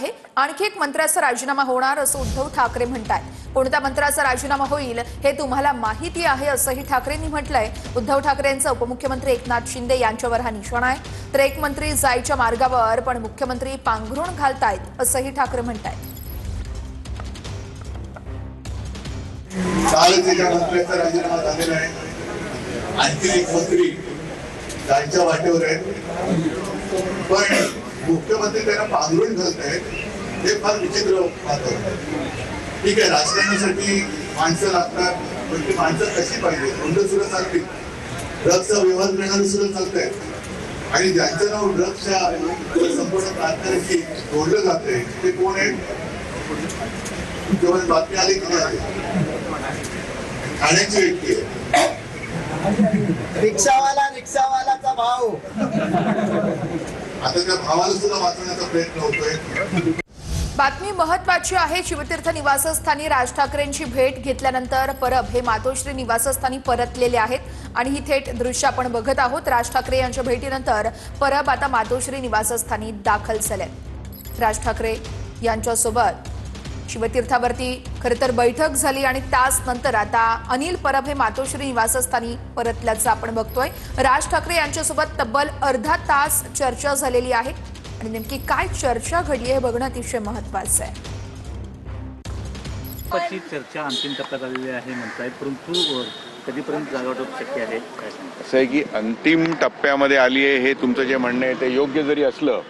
आहे। आणखी एक मंत्र्याचा राजीनामा होणार असं उद्धव ठाकरे म्हणतात। कोणत्या मंत्र्याचा राजीनामा होईल हे तुम्हाला माहिती आहे असंही ठाकरेंनी म्हटलंय। उद्धव ठाकरेंचा उपमुख्यमंत्री एकनाथ शिंदे यांच्यावर हा निशाणा आहे। तर एक मंत्री जायच्या मार्गावर पण मुख्यमंत्री पांघरुण घालतायत असंही ठाकरे म्हणतात। मंत्र्याचा राजीनामा झालेला आहे। आणखी एक मंत्री जायच्या वाटेवर आहेत, पण मुख्यमंत्री त्यांना पांघरुण घालत आहेत। हे फार विचित्र वातावरण। ठीक आहे, राजकारणासाठी माणसं लागतात, पण ती माणसं कशी पाहिजे? कोणतं सुद्धा चालतील, ड्रग्सचा व्यवहार करणारे सुद्धा चालतायत आणि ज्यांचं नाव ड्रग्सच्या संपूर्ण कारखान्याशी जोडलं जाते ते कोण आहेत? तुमच्यावर बातमी आली की नाही? ठाण्याची व्यक्ती आहे। रिक्षावालाचा भाव आता त्या भावाला सुद्धा वाचवण्याचा प्रयत्न होतोय। बातमी महत्वाची आहे। शिवतीर्थ निवासस्थानी राज ठाकरेंची भेट घेतल्यानंतर परब हे मातोश्री निवासस्थानी परतलेले आहेत आणि ही थेट दृश्य आपण बघत आहोत। राज ठाकरे यांच्या भेटीनंतर परब आता मातोश्री निवासस्थानी दाखल झाले। राज ठाकरे यांच्यासोबत शिवतीर्थावरती खरतर बैठक झाली आणि त्याच नंतर आता अनिल परब हे मातोश्री निवासस्थानी परतल्याचं आपण बघतोय। राज ठाकरे यांच्यासोबत तब्बल अर्धा तास चर्चा झालेली आहे आणि नेमकी काय चर्चा घडली हे बघणं अतिशय महत्त्वाचं आहे। चर्चा अंतिम टप्प्यात आलेली आहे म्हणतायत, परंतु कधीपर्यंत जागावाटप शक्य आहे? असं आहे की अंतिम टप्प्यामध्ये आली आहे हे तुमचं जे म्हणणं आहे ते योग्य जरी असलं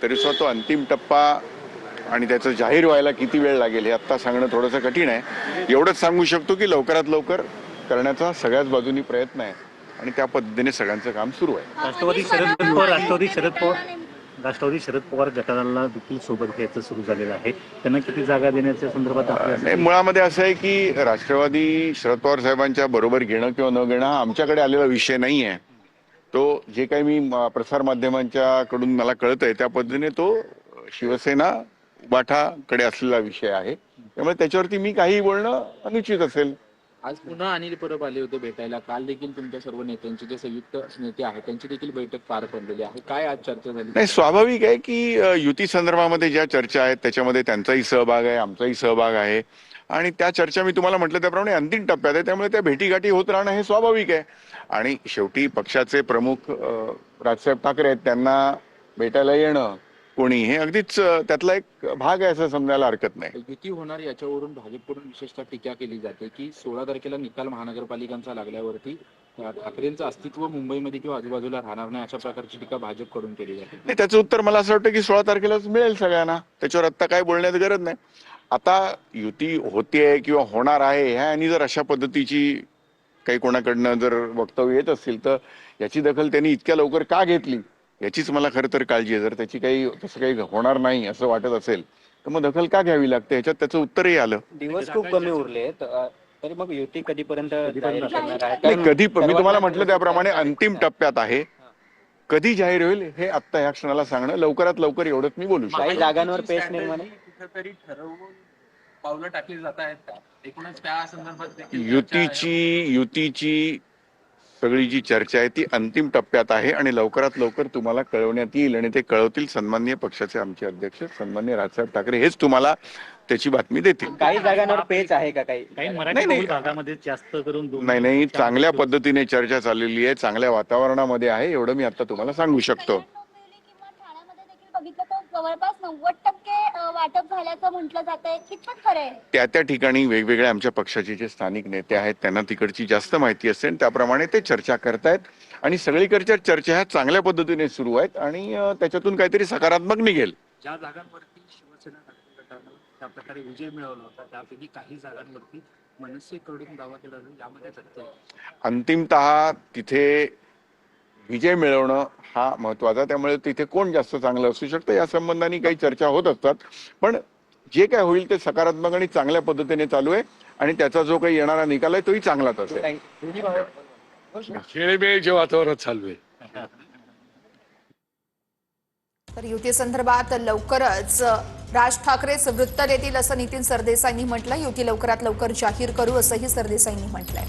तरी सुद्धा तो अंतिम टप्पा आणि त्याचं जाहीर व्हायला किती वेळ लागेल हे आत्ता सांगणं थोडंसं कठीण आहे। एवढंच सांगू शकतो की लवकरात लवकर करण्याचा सगळ्याच बाजूंनी प्रयत्न आहे आणि त्या पद्धतीने सगळ्यांचं काम सुरू आहे। राष्ट्रवादी शरद पवार गटाला देखील सोबत घ्यायचं सुरू झालेलं आहे। त्यांना किती जागा देण्याच्या संदर्भात मुळामध्ये असं आहे की राष्ट्रवादी शरद पवार साहेबांच्या बरोबर घेणं किंवा न घेणं हा आमच्याकडे आलेला विषय नाही आहे। तो जे काही मी प्रसारमाध्यमांच्या कडून मला कळतंय त्या पद्धतीने तो शिवसेना उबाठाकडे असलेला विषय आहे, त्यामुळे त्याच्यावरती मी काही बोलणं अनुचित असेल। आज पुन्हा अनिल परब आले होते भेटायला। काल देखील तुमच्या सर्व नेत्यांची जे संयुक्त नेते आहेत त्यांची देखील बैठक पार पडलेली आहे। काय आज चर्चा झाली? नाही, स्वाभाविक आहे की युती संदर्भामध्ये ज्या चर्चा आहेत त्याच्यामध्ये त्यांचाही सहभाग आहे, आमचाही सहभाग आहे आणि त्या चर्चा मी तुम्हाला म्हटलं त्याप्रमाणे अंतिम टप्प्यात आहे, त्यामुळे त्या भेटीगाठी होत राहणं हे स्वाभाविक आहे। आणि शेवटी पक्षाचे प्रमुख राजसाहेब ठाकरे आहेत, त्यांना भेटायला येणं कोणी हे अगदीच त्यातला एक भाग आहे असं समजायला हरकत नाही। युती होणार याच्यावरून भाजपकडून विशेषतः टीका केली जाते की 16 तारखेला निकाल महानगरपालिकांचा लागल्यावरती ठाकरेंचं अस्तित्व मुंबईमध्ये किंवा आजूबाजूला राहणार नाही अशा प्रकारची टीका भाजपकडून केली जाते। नाही, त्याचं उत्तर मला असं वाटतं की 16 तारखेलाच मिळेल सगळ्यांना, त्याच्यावर आत्ता काय बोलण्याची गरज नाही। आता युती होतीये किंवा होणार आहे ह्या आणि जर अशा पद्धतीची काही कोणाकडनं जर वक्तव्य येत असतील तर याची दखल त्यांनी इतक्या लवकर का घेतली याचीच मला खरं तर काळजी आहे। जर त्याची काही तसं काही होणार नाही असं वाटत असेल तर मग दखल का घ्यावी लागते ह्याच्यात त्याचं उत्तरही आलं। दिवस खूप कमी उरले तरी मग युती कधीपर्यंत कधी मी तुम्हाला म्हटलं त्याप्रमाणे अंतिम टप्प्यात आहे। कधी जाहीर होईल हे आत्ता ह्या क्षणाला सांगणं लवकरात लवकर एवढंच मी बोलू शकतो। काही जागांवर पेच निर्माण कुठेतरी ठरवून पावलं टाकली जात आहेत का? एकूणच त्या संदर्भात युतीची सगळी जी चर्चा आहे ती अंतिम टप्प्यात आहे आणि लवकरात लवकर तुम्हाला कळवण्यात येईल आणि ते कळवतील सन्माननीय पक्षाचे आमचे अध्यक्ष सन्माननीय राजसाहेब ठाकरे हेच तुम्हाला त्याची बातमी देतील। काही जागांवर पेच आहे का? काही मराठी भागामध्ये जास्त करून नाही, चांगल्या पद्धतीने चर्चा चाललेली आहे, चांगल्या वातावरणामध्ये आहे, एवढं मी आता तुम्हाला सांगू शकतो। जवळपास 90% वाटप झाल्याचं म्हटलं जातंय, कितपत खरं आहे? त्या ठिकाणी वेगवेगळ्या आमच्या पक्षाचे जे स्थानिक नेते आहेत त्यांना तिकडची जास्त माहिती असते आणि त्याप्रमाणे ते चर्चा करतायत आणि सगळीकडच्या चर्चा ह्या चांगल्या पद्धतीने सुरू आहेत आणि त्याच्यातून काहीतरी सकारात्मक निघेल। ज्या जागांवरती शिवसेना गटानं त्या प्रकारे विजय मिळवला होता त्यापैकी काही जागांवरती मनसेकडून दावा केला जातो, यामध्ये सत्य अंतिमतः तिथे विजय मिळवणं हा महत्वाचा, त्यामुळे तिथे कोण जास्त चांगलं असू शकतं या संबंधाने काही चर्चा होत असतात, पण जे काय होईल ते सकारात्मक आणि चांगल्या पद्धतीने चालू आहे आणि त्याचा जो काही येणारा निकाल आहे तोही चांगलाच असेल। खेळीमेळीचे वातावरण चालू आहे। तर युती संदर्भात लवकरच राज ठाकरेच वृत्त देतील असं नितीन सरदेसाईंनी म्हटलं। युती लवकरात लवकर जाहीर करू असंही सरदेसाईंनी म्हटलंय।